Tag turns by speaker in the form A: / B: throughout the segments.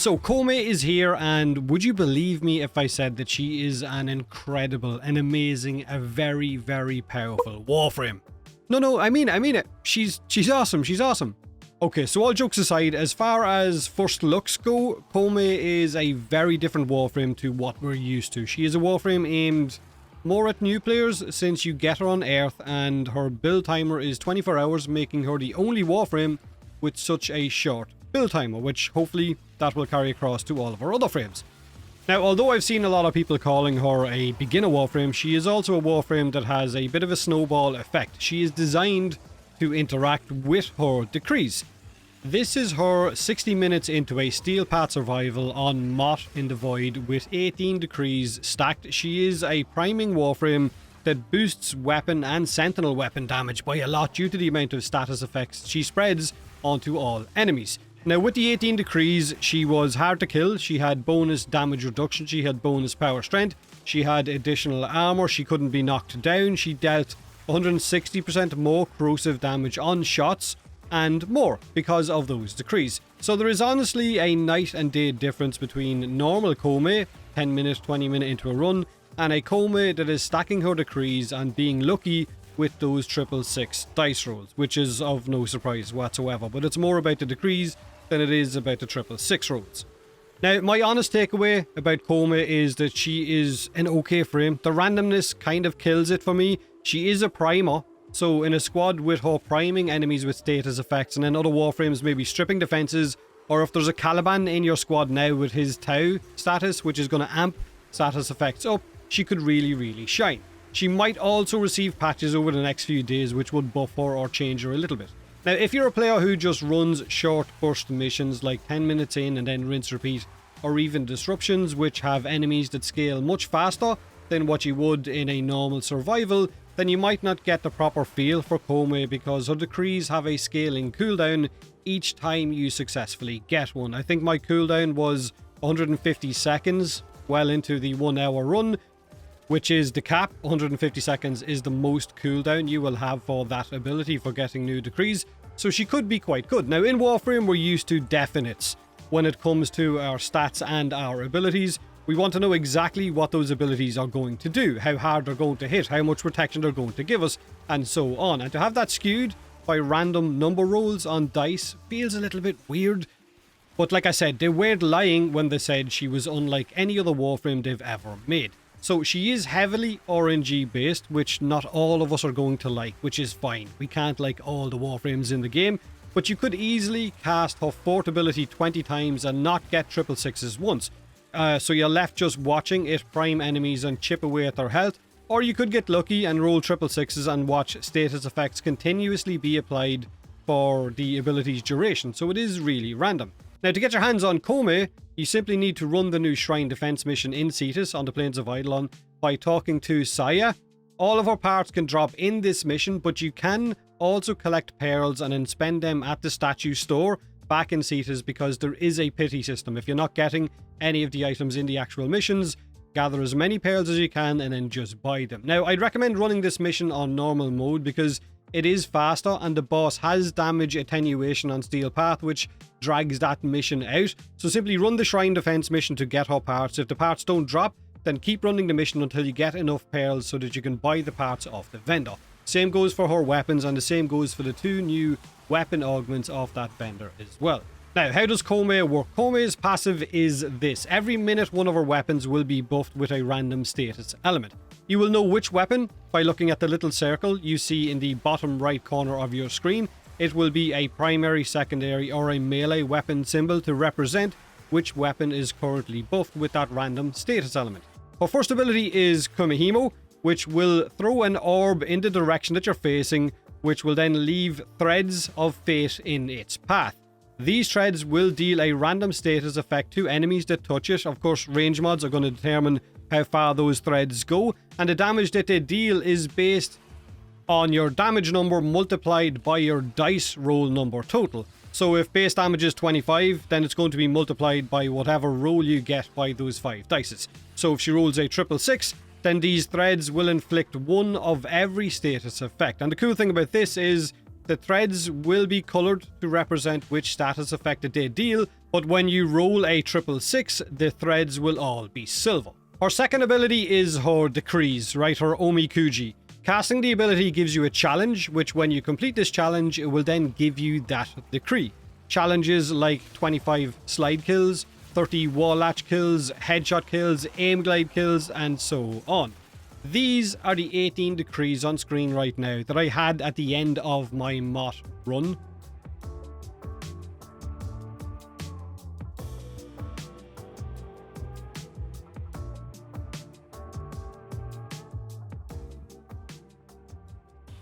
A: So Koumei is here, and would you believe me if I said that she is an incredible, an amazing, a very, very powerful Warframe? No, I mean it. She's awesome. She's awesome. Okay, so all jokes aside, as far as first looks go, Koumei is a very different Warframe to what we're used to. She is a Warframe aimed more at new players since you get her on Earth, and her build timer is 24 hours, making her the only Warframe with such a short build timer, which hopefully that will carry across to all of our other frames. Now, although I've seen a lot of people calling her a beginner Warframe, she is also a Warframe that has a bit of a snowball effect. She is designed to interact with her decrees. This is her 60 minutes into a Steel Path survival on Mott in the Void with 18 decrees stacked. She is a priming Warframe that boosts weapon and sentinel weapon damage by a lot due to the amount of status effects she spreads onto all enemies. Now, with the 18 decrees, she was hard to kill. She had bonus damage reduction, she had bonus power strength, she had additional armor, she couldn't be knocked down, she dealt 160% more corrosive damage on shots, and more because of those decrees. So there is honestly a night and day difference between normal Koumei, 10 minutes, 20 minutes into a run, and a Koumei that is stacking her decrees and being lucky with those 666 dice rolls, which is of no surprise whatsoever, but it's more about the decrees than it is about the 666 rolls. Now, my honest takeaway about Koumei is that she is an okay frame. The randomness kind of kills it for me. She is a primer, so in a squad with her priming enemies with status effects, and then other Warframes maybe stripping defenses, or if there's a Caliban in your squad now with his Tau status, which is going to amp status effects up, she could really shine. She might also receive patches over the next few days which would buff her or change her a little bit. Now, if you're a player who just runs short burst missions like 10 minutes in and then rinse repeat, or even disruptions which have enemies that scale much faster than what you would in a normal survival, then you might not get the proper feel for Koumei because her decrees have a scaling cooldown each time you successfully get one. I think my cooldown was 150 seconds well into the 1 hour run, which is the cap. 150 seconds is the most cooldown you will have for that ability for getting new decrees, so she could be quite good. Now, in Warframe, we're used to definites when it comes to our stats and our abilities. We want to know exactly what those abilities are going to do, how hard they're going to hit, how much protection they're going to give us, and so on. And to have that skewed by random number rolls on dice feels a little bit weird. But like I said, they weren't lying when they said she was unlike any other Warframe they've ever made. So she is heavily RNG based, which not all of us are going to like, which is fine. We can't like all the Warframes in the game, but you could easily cast her fort ability 20 times and not get 666s once. So you're left just watching it prime enemies and chip away at their health, or you could get lucky and roll 666s and watch status effects continuously be applied for the ability's duration, so it is really random. Now, to get your hands on Koumei, you simply need to run the new Shrine Defense mission in Cetus on the Plains of Eidolon by talking to Saya. All of our parts can drop in this mission, but you can also collect pearls and then spend them at the statue store back in Cetus because there is a pity system. If you're not getting any of the items in the actual missions, gather as many pearls as you can and then just buy them. Now, I'd recommend running this mission on normal mode because it is faster and the boss has damage attenuation on Steel Path, which drags that mission out. So simply run the Shrine Defense mission to get her parts. If the parts don't drop, then keep running the mission until you get enough pearls so that you can buy the parts off the vendor. Same goes for her weapons, and the same goes for the 2 new weapon augments off that vendor as well. Now, how does Koumei work? Koumei's passive is this. Every minute one of her weapons will be buffed with a random status element. You will know which weapon by looking at the little circle you see in the bottom right corner of your screen. It will be a primary, secondary, or a melee weapon symbol to represent which weapon is currently buffed with that random status element. Her first ability is Koumei, which will throw an orb in the direction that you're facing, which will then leave threads of fate in its path. These threads will deal a random status effect to enemies that touch it. Of course, range mods are going to determine how far those threads go, and the damage that they deal is based on your damage number multiplied by your dice roll number total. So if base damage is 25, then it's going to be multiplied by whatever roll you get by those 5 dices. So if she rolls a 666, then these threads will inflict 1 of every status effect. And the cool thing about this is The threads will be coloured to represent which status effect that they deal, but when you roll a 666, the threads will all be silver. Her second ability is her decrees, right, her Omikuji. Casting the ability gives you a challenge, which when you complete this challenge, it will then give you that decree. Challenges like 25 slide kills, 30 wall latch kills, headshot kills, aim glide kills, and so on. These are the 18 decrees on screen right now that I had at the end of my MOT run.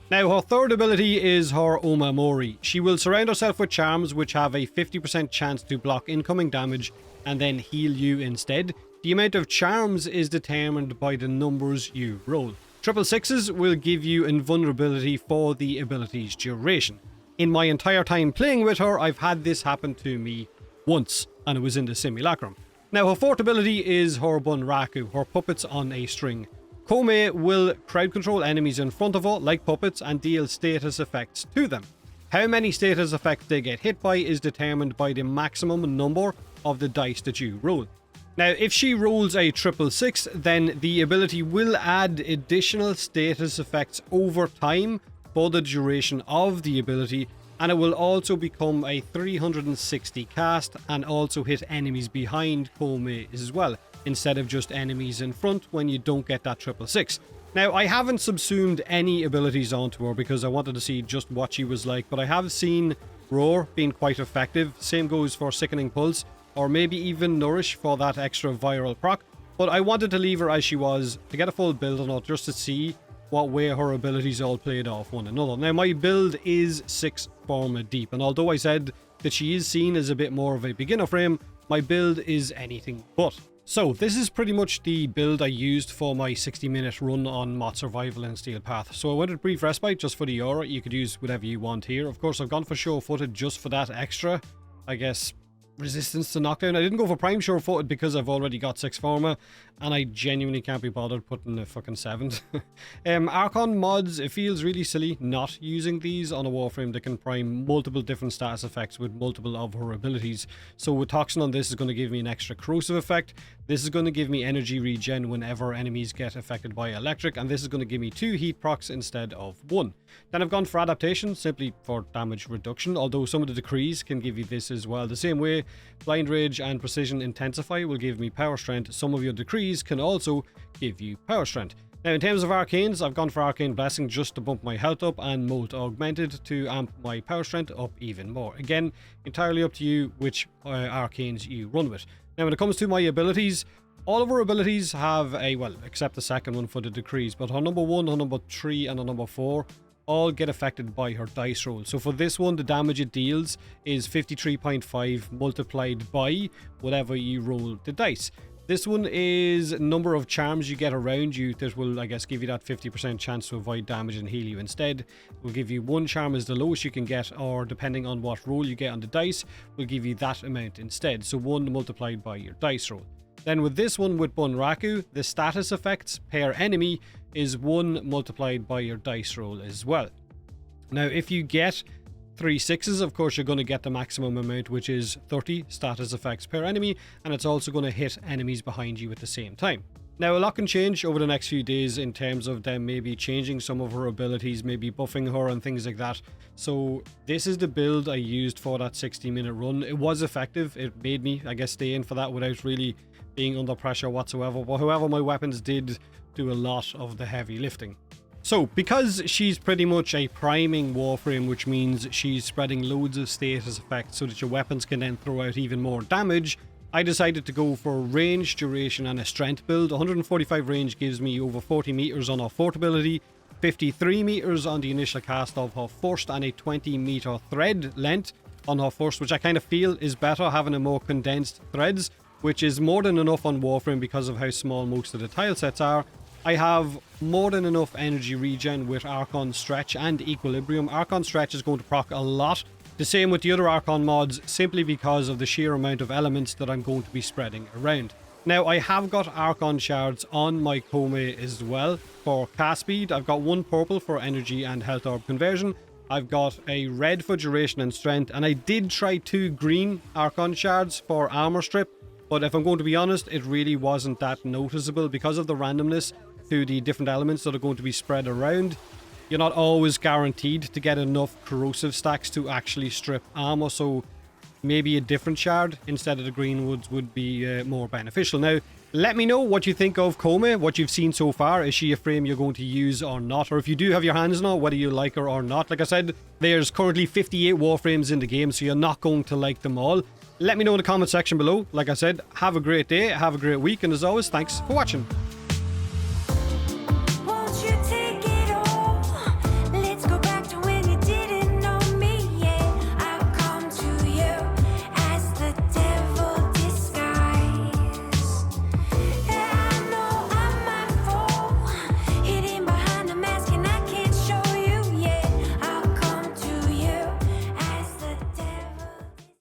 A: Now, her third ability is her Omamori. She will surround herself with charms which have a 50% chance to block incoming damage and then heal you instead. The amount of charms is determined by the numbers you roll. 666s will give you invulnerability for the ability's duration. In my entire time playing with her, I've had this happen to me once, and it was in the simulacrum. Now, her fourth ability is her Bunraku, her puppets on a string. Koumei will crowd control enemies in front of her like puppets and deal status effects to them. How many status effects they get hit by is determined by the maximum number of the dice that you roll. Now, if she rolls a 666, then the ability will add additional status effects over time for the duration of the ability, and it will also become a 360 cast and also hit enemies behind Koumei as well, instead of just enemies in front when you don't get that 666. Now, I haven't subsumed any abilities onto her because I wanted to see just what she was like, but I have seen Roar being quite effective. Same goes for Sickening Pulse, or maybe even Nourish for that extra viral proc. But I wanted to leave her as she was to get a full build on her, just to see what way her abilities all played off one another. Now, my build is 6 Forma deep, and although I said that she is seen as a bit more of a beginner frame, my build is anything but. So, this is pretty much the build I used for my 60-minute run on MOT Survival in Steel Path. So I went with Brief Respite just for the aura. You could use whatever you want here. Of course, I've gone for Sure-Footed just for that extra, I guess, resistance to knockdown. I didn't go for Prime Sure-Footed because I've already got 6 Forma, and I genuinely can't be bothered putting a fucking 7th. Archon mods, it feels really silly not using these on a Warframe that can prime multiple different status effects with multiple of her abilities. So with Toxin on this is going to give me an extra corrosive effect. This is going to give me energy regen whenever enemies get affected by electric, and this is going to give me 2 heat procs instead of 1. Then I've gone for adaptation, simply for damage reduction, although some of the decrees can give you this as well. The same way, Blind Rage and Precision Intensify will give me power strength. Some of your decrees can also give you power strength. Now, in terms of arcanes, I've gone for Arcane Blessing just to bump my health up, and Molt Augmented to amp my power strength up even more. Again, entirely up to you which arcanes you run with. Now, when it comes to my abilities, all of our abilities have a, well, except the second one for the decrees, but her number 1, her number 3, and her number 4 all get affected by her dice roll. So for this one, the damage it deals is 53.5 multiplied by whatever you roll the dice. This one is number of charms you get around you that will, I guess, give you that 50% chance to avoid damage and heal you instead. It will give you 1 charm as the lowest you can get, or depending on what roll you get on the dice, will give you that amount instead. So 1 multiplied by your dice roll. Then with this one, with Bunraku, the status effects per enemy is 1 multiplied by your dice roll as well. Now, if you get 3 6s, of course, you're going to get the maximum amount, which is 30 status effects per enemy, and it's also going to hit enemies behind you at the same time. Now, a lot can change over the next few days in terms of them maybe changing some of her abilities, maybe buffing her and things like that. So this is the build I used for that 60-minute run. It was effective. It made me, I guess, stay in for that without really being under pressure whatsoever. But however, my weapons did do a lot of the heavy lifting. So, because she's pretty much a priming Warframe, which means she's spreading loads of status effects so that your weapons can then throw out even more damage, I decided to go for range, duration, and a strength build. 145 range gives me over 40 meters on her fourth ability, 53 meters on the initial cast of her first, and a 20 meter thread length on her first, which I kind of feel is better, having a more condensed threads, which is more than enough on Warframe because of how small most of the tile sets are. I have more than enough energy regen with Archon Stretch and Equilibrium. Archon Stretch is going to proc a lot. The same with the other Archon mods, simply because of the sheer amount of elements that I'm going to be spreading around. Now, I have got Archon Shards on my Koumei as well for cast speed. I've got 1 purple for energy and health orb conversion. I've got a red for duration and strength, and I did try 2 green Archon shards for armor strip, but if I'm going to be honest, it really wasn't that noticeable because of the randomness to the different elements that are going to be spread around. You're not always guaranteed to get enough corrosive stacks to actually strip armor, so maybe a different shard instead of the green woods would be more beneficial. Now, let me know what you think of Koumei, what you've seen so far. Is she a frame you're going to use or not? Or if you do have your hands on her, whether you like her or not. Like I said, there's currently 58 Warframes in the game, so you're not going to like them all. Let me know in the comment section below. Like I said, have a great day, have a great week, and as always, thanks for watching.